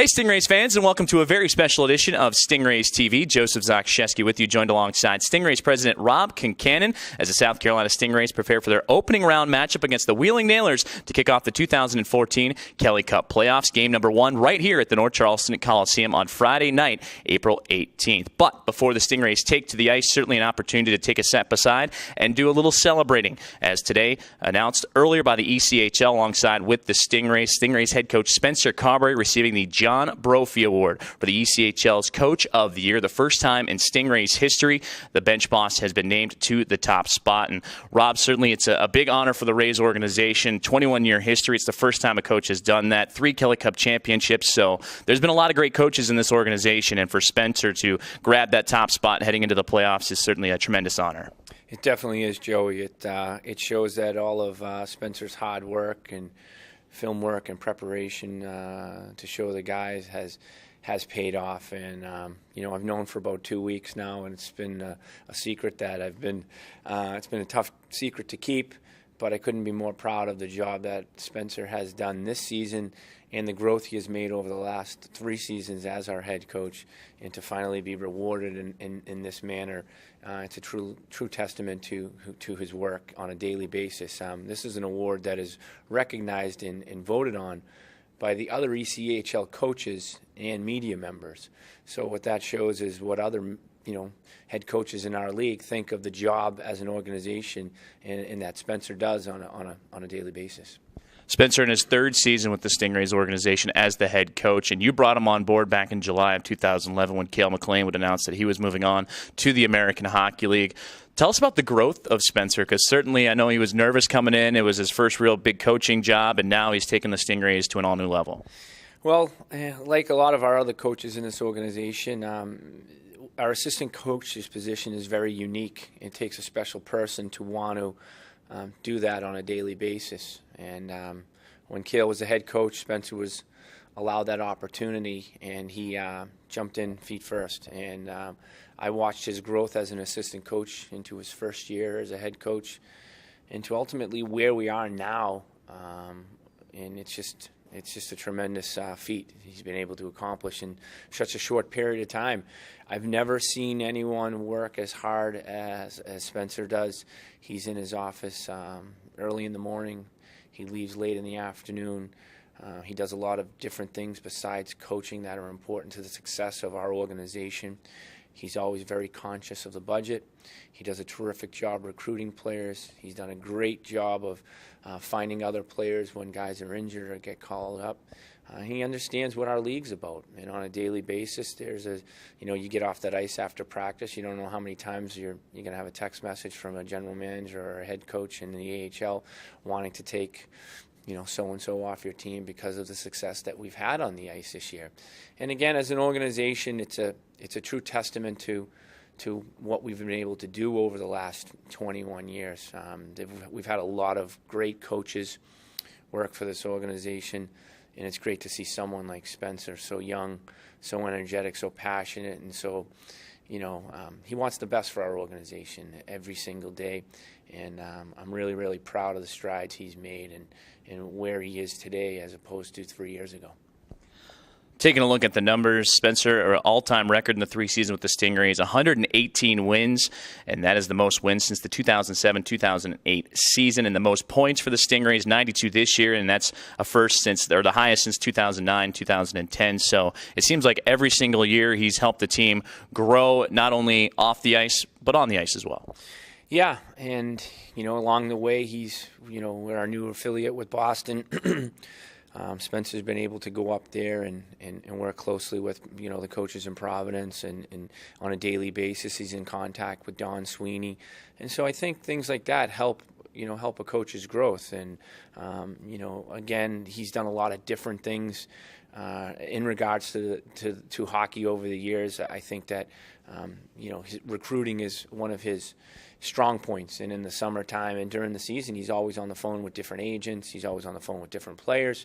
Hey, Stingrays fans, and welcome to a very special edition of Stingrays TV. Joseph Zakrzewski with you, joined alongside Stingrays President Rob Concannon as the South Carolina Stingrays prepare for their opening round matchup against the Wheeling Nailers to kick off the 2014 Kelly Cup playoffs. Game number 1 right here at the North Charleston Coliseum on Friday night, April 18th. But before the Stingrays take to the ice, certainly an opportunity to take a step aside and do a little celebrating, as today announced earlier by the ECHL alongside with the Stingrays. Stingrays head coach Spencer Carbery receiving the John Brophy Award for the ECHL's Coach of the Year. The first time in Stingrays history the bench boss has been named to the top spot. And Rob, certainly it's a big honor for the Rays organization. 21-year history. It's the first time a coach has done that. 3 Kelly Cup championships. So there's been a lot of great coaches in this organization. And for Spencer to grab that top spot heading into the playoffs is certainly a tremendous honor. It definitely is, Joey. It shows that all of Spencer's hard work and film work and preparation to show the guys has paid off. And I've known for about 2 weeks now, and it's been a secret that it's been a tough secret to keep, but I couldn't be more proud of the job that Spencer has done this season and the growth he has made over the last 3 seasons as our head coach, and to finally be rewarded in this manner. It's a true testament to his work on a daily basis. This is an award that is recognized and voted on by the other ECHL coaches and media members. So what that shows is what other head coaches in our league think of the job as an organization, and that Spencer does on a daily basis. Spencer in his 3rd season with the Stingrays organization as the head coach, and you brought him on board back in July of 2011 when Cale McLean would announce that he was moving on to the American Hockey League. Tell us about the growth of Spencer, because certainly I know he was nervous coming in. It was his first real big coaching job, and now he's taken the Stingrays to an all-new level. Well, like a lot of our other coaches in this organization, our assistant coach's position is very unique. It takes a special person to want to do that on a daily basis. And when Cale was the head coach, Spencer was allowed that opportunity, and he jumped in feet first. And I watched his growth as an assistant coach into his first year as a head coach, and to ultimately where we are now. And it's just a tremendous feat he's been able to accomplish in such a short period of time. I've never seen anyone work as hard as Spencer does. He's in his office early in the morning. He leaves late in the afternoon. He does a lot of different things besides coaching that are important to the success of our organization. He's always very conscious of the budget. He does a terrific job recruiting players. He's done a great job of finding other players when guys are injured or get called up. He understands what our league's about, and on a daily basis, you get off that ice after practice. You don't know how many times you're going to have a text message from a general manager or a head coach in the AHL wanting to take so-and-so off your team because of the success that we've had on the ice this year. And again, as an organization, it's a true testament to what we've been able to do over the last 21 years. We've had a lot of great coaches work for this organization, and it's great to see someone like Spencer, so young, so energetic, so passionate, and so he wants the best for our organization every single day. And I'm really, really proud of the strides he's made and where he is today as opposed to 3 years ago. Taking a look at the numbers, Spencer, all-time record in the 3 seasons with the Stingrays, 118 wins, and that is the most wins since the 2007-2008 season, and the most points for the Stingrays, 92 this year, and that's a first or the highest since 2009-2010. So it seems like every single year he's helped the team grow, not only off the ice, but on the ice as well. Yeah, and along the way, he's we're our new affiliate with Boston. Spencer's been able to go up there and work closely with the coaches in Providence, and on a daily basis he's in contact with Don Sweeney, and so I think things like that help a coach's growth. And again, he's done a lot of different things in regards to hockey over the years. I think that his recruiting is one of his strong points, and in the summertime and during the season he's always on the phone with different agents. He's always on the phone with different players.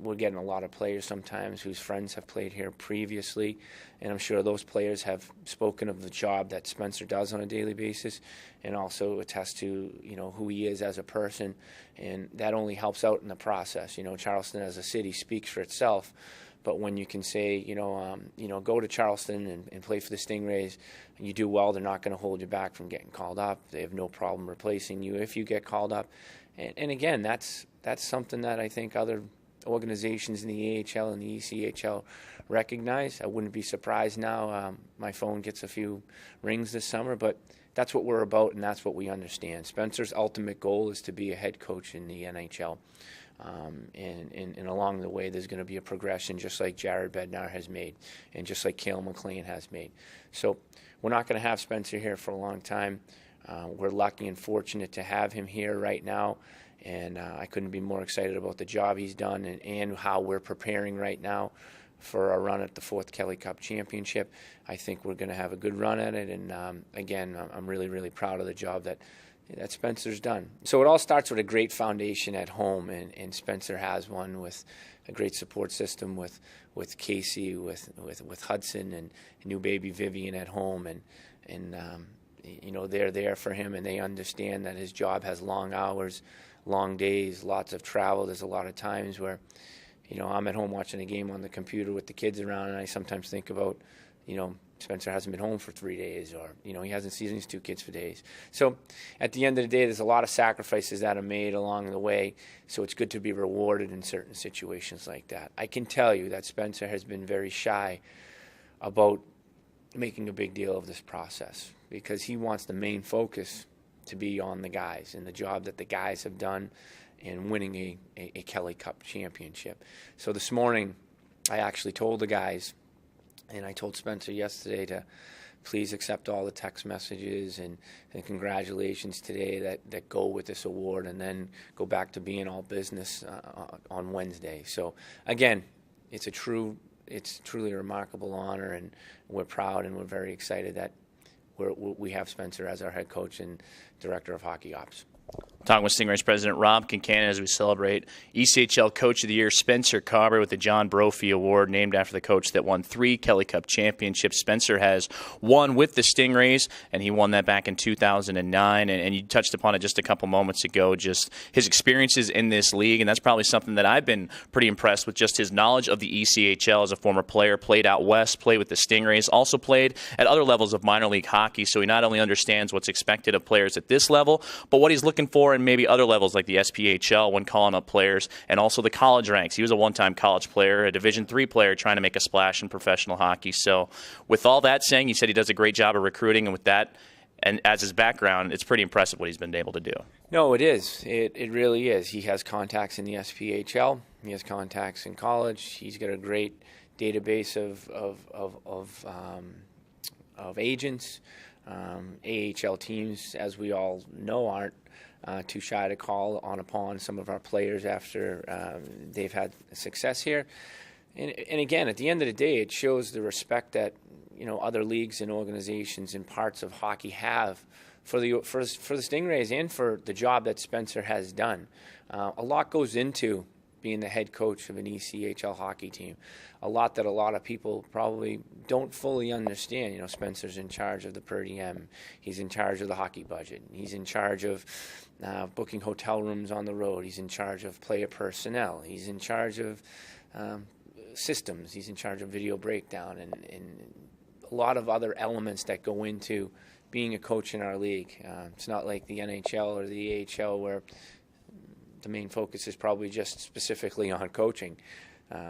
We're getting a lot of players sometimes whose friends have played here previously, and I'm sure those players have spoken of the job that Spencer does on a daily basis, and also attest to who he is as a person, and that only helps out in the process. Charleston as a city speaks for itself, But when you can say, go to Charleston and play for the Stingrays, and you do well, they're not going to hold you back from getting called up. They have no problem replacing you if you get called up. And again, that's something that I think other organizations in the AHL and the ECHL recognize. I wouldn't be surprised now. My phone gets a few rings this summer, but that's what we're about, and that's what we understand. Spencer's ultimate goal is to be a head coach in the NHL. And along the way, there's going to be a progression, just like Jared Bednar has made, and just like Cale McLean has made. So we're not going to have Spencer here for a long time. We're lucky and fortunate to have him here right now, and I couldn't be more excited about the job he's done and how we're preparing right now for our run at the 4th Kelly Cup Championship. I think we're going to have a good run at it, and again, I'm really, really proud of the job that Spencer's done. So it all starts with a great foundation at home, and Spencer has one with a great support system with Casey, with Hudson, and new baby Vivian at home, and they're there for him, and they understand that his job has long hours, long days, lots of travel. There's a lot of times where I'm at home watching a game on the computer with the kids around, and I sometimes think about, Spencer hasn't been home for 3 days, or, he hasn't seen his 2 kids for days. So at the end of the day, there's a lot of sacrifices that are made along the way, so it's good to be rewarded in certain situations like that. I can tell you that Spencer has been very shy about making a big deal of this process, because he wants the main focus to be on the guys and the job that the guys have done in winning a Kelly Cup championship. So this morning, I actually told the guys, and I told Spencer yesterday to please accept all the text messages and congratulations today that go with this award, and then go back to being all business on Wednesday. So again, it's truly a remarkable honor, and we're proud and we're very excited that we have Spencer as our head coach and director of hockey ops. Talking with Stingrays President Rob Concannon as we celebrate ECHL Coach of the Year Spencer Carbery with the John Brophy Award, named after the coach that won 3 Kelly Cup championships. Spencer has won with the Stingrays, and he won that back in 2009. And you touched upon it just a couple moments ago, just his experiences in this league, and that's probably something that I've been pretty impressed with, just his knowledge of the ECHL as a former player. Played out west, played with the Stingrays, also played at other levels of minor league hockey, so he not only understands what's expected of players at this level, but what he's looking for and maybe other levels like the SPHL when calling up players, and also the college ranks. He was a one-time college player, a Division III player trying to make a splash in professional hockey. So with all that saying, he said he does a great job of recruiting, and with that, and as his background, it's pretty impressive what he's been able to do. No, it is. It really is. He has contacts in the SPHL. He has contacts in college. He's got a great database of agents. AHL teams, as we all know, aren't too shy to call upon some of our players after they've had success here. And again, at the end of the day, it shows the respect that other leagues and organizations and parts of hockey have for the Stingrays and for the job that Spencer has done. A lot goes into being the head coach of an ECHL hockey team. A lot that a lot of people probably don't fully understand. Spencer's in charge of the per diem. He's in charge of the hockey budget. He's in charge of booking hotel rooms on the road. He's in charge of player personnel. He's in charge of systems. He's in charge of video breakdown and a lot of other elements that go into being a coach in our league. It's not like the NHL or the AHL where the main focus is probably just specifically on coaching.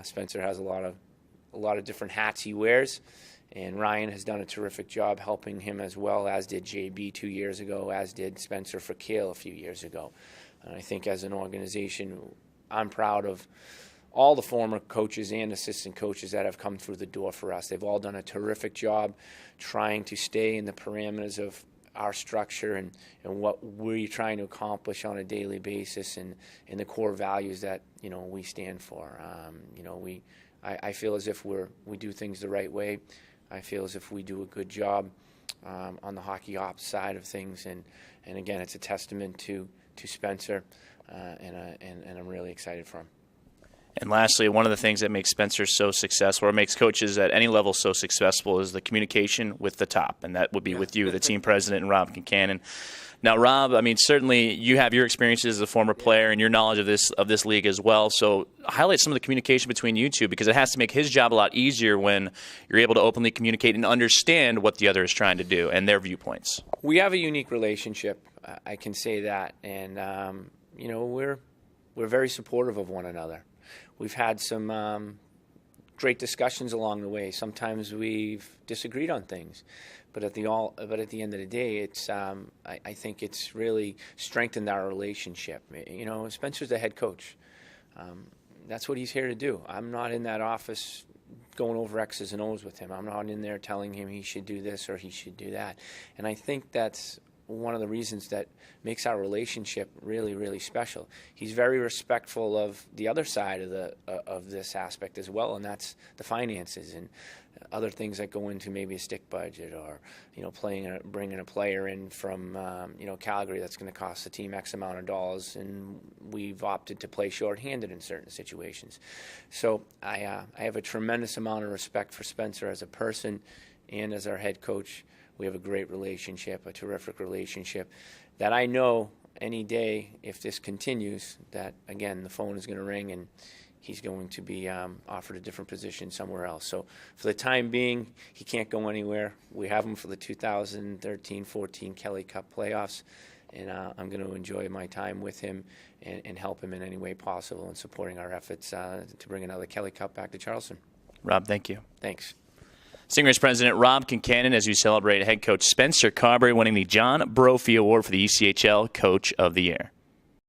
Spencer has a lot of different hats he wears, and Ryan has done a terrific job helping him, as well as did JB 2 years ago, as did Spencer for Cale a few years ago. And I think as an organization, I'm proud of all the former coaches and assistant coaches that have come through the door for us. They've all done a terrific job trying to stay in the parameters of our structure and what we're trying to accomplish on a daily basis, and the core values that we stand for. I feel as if we do things the right way. I feel as if we do a good job on the hockey ops side of things, and again, it's a testament to Spencer, and I'm really excited for him. And lastly, one of the things that makes Spencer so successful, or makes coaches at any level so successful, is the communication with the top, and that would be with you, the team president, and Rob Concannon. Now, Rob, I mean, certainly you have your experiences as a former player and your knowledge of this league as well. So highlight some of the communication between you two, because it has to make his job a lot easier when you're able to openly communicate and understand what the other is trying to do and their viewpoints. We have a unique relationship, I can say that, and you know, we're very supportive of one another. We've had some great discussions along the way. Sometimes we've disagreed on things, but at the end of the day, it's I think it's really strengthened our relationship. You know, Spencer's the head coach. That's what he's here to do. I'm not in that office going over X's and O's with him. I'm not in there telling him he should do this or he should do that. And I think that's one of the reasons that makes our relationship really, really special. He's very respectful of the other side of this aspect as well, and that's the finances and other things that go into maybe a stick budget, or you know, bringing a player in from you know, Calgary that's going to cost the team X amount of dollars, and we've opted to play shorthanded in certain situations. So I have a tremendous amount of respect for Spencer as a person and as our head coach. We have a great relationship, a terrific relationship, that I know any day, if this continues, that, again, the phone is going to ring and he's going to be offered a different position somewhere else. So for the time being, he can't go anywhere. We have him for the 2013-14 Kelly Cup playoffs, and I'm going to enjoy my time with him and help him in any way possible in supporting our efforts to bring another Kelly Cup back to Charleston. Rob, thank you. Thanks. Stingrays President Rob Concannon, as we celebrate Head Coach Spencer Carbery winning the John Brophy Award for the ECHL Coach of the Year.